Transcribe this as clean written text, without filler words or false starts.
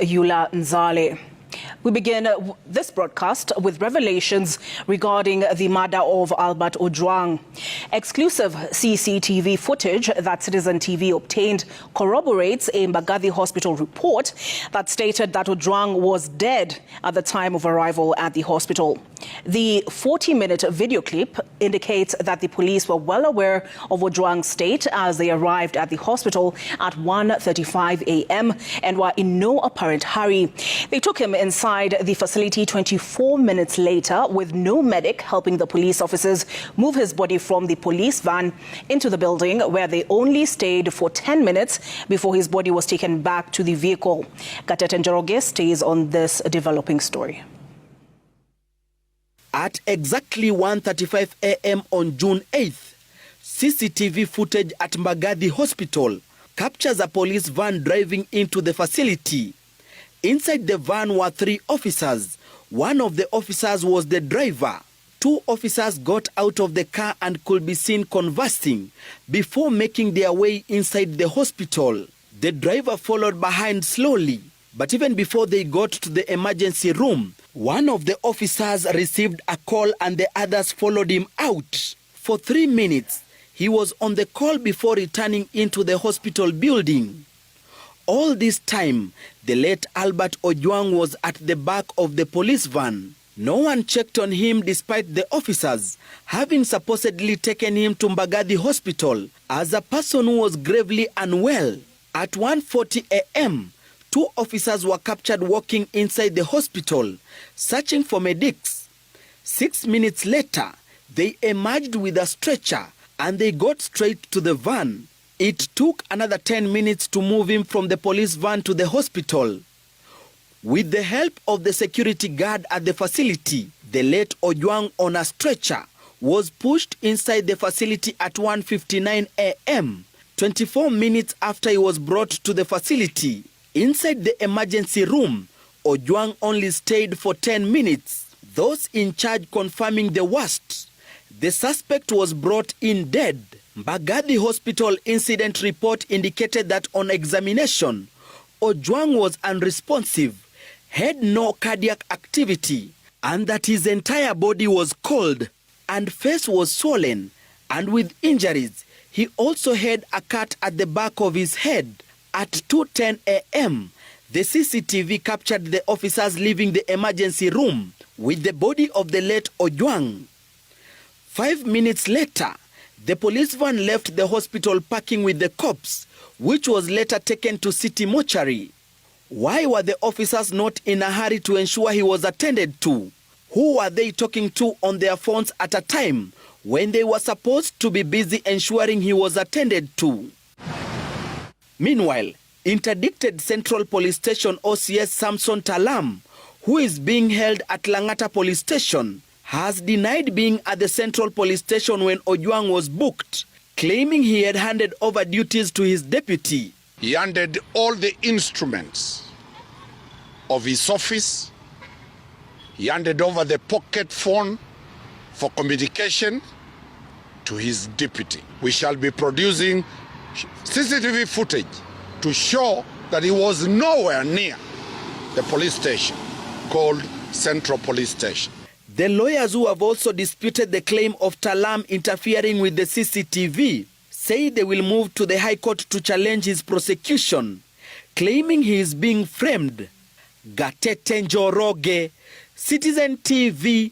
Yula Nzale. We begin this broadcast with revelations regarding the murder of Albert Ojwang. Exclusive CCTV footage that Citizen TV obtained corroborates a Mauaji hospital report that stated that Ojwang was dead at the time of arrival at the hospital. The 40-minute video clip indicates that the police were well aware of Ojwang's state as they arrived at the hospital at 1:35 a.m. and were in no apparent hurry. They took him inside the facility 24 minutes later with no medic helping the police officers move his body from the police van into the building, where they only stayed for 10 minutes before his body was taken back to the vehicle. Gatete Njoroge stays on this developing story. At exactly 1:35 a.m. on June 8th, CCTV footage at Mauaji Hospital captures a police van driving into the facility. Inside the van were 3 officers. One of the officers was the driver. 2 officers got out of the car and could be seen conversing before making their way inside the hospital. The driver followed behind slowly, but even before they got to the emergency room, one of the officers received a call and the others followed him out. For 3 minutes, he was on the call before returning into the hospital building. All this time, the late Albert Ojwang was at the back of the police van. No one checked on him despite the officers having supposedly taken him to Mauaji Hospital as a person who was gravely unwell. At 1:40 a.m., 2 officers were captured walking inside the hospital, searching for medics. 6 minutes later, they emerged with a stretcher and they got straight to the van. It took another 10 minutes to move him from the police van to the hospital. With the help of the security guard at the facility, the late Ojwang on a stretcher was pushed inside the facility at 1:59 a.m., 24 minutes after he was brought to the facility. Inside the emergency room, Ojwang only stayed for 10 minutes, those in charge confirming the worst. The suspect was brought in dead. Mauaji Hospital incident report indicated that on examination, Ojwang was unresponsive, had no cardiac activity, and that his entire body was cold and face was swollen, and with injuries. He also had a cut at the back of his head. At 2:10 a.m., the CCTV captured the officers leaving the emergency room with the body of the late Ojwang. 5 minutes later, the police van left the hospital parking with the corpse, which was later taken to city mortuary. Why were the officers not in a hurry to ensure he was attended to? Who were they talking to on their phones at a time when they were supposed to be busy ensuring he was attended to? Meanwhile, interdicted Central Police Station OCS Samson Talam, who is being held at Langata Police Station, has denied being at the Central Police Station when Ojwang was booked, claiming he had handed over duties to his deputy. He handed all the instruments of his office. He handed over the pocket phone for communication to his deputy. We shall be producing CCTV footage to show that he was nowhere near the police station called Central Police Station. The lawyers who have also disputed the claim of Talam interfering with the CCTV say they will move to the High Court to challenge his prosecution, claiming he is being framed. Gatete Njoroge, Citizen TV,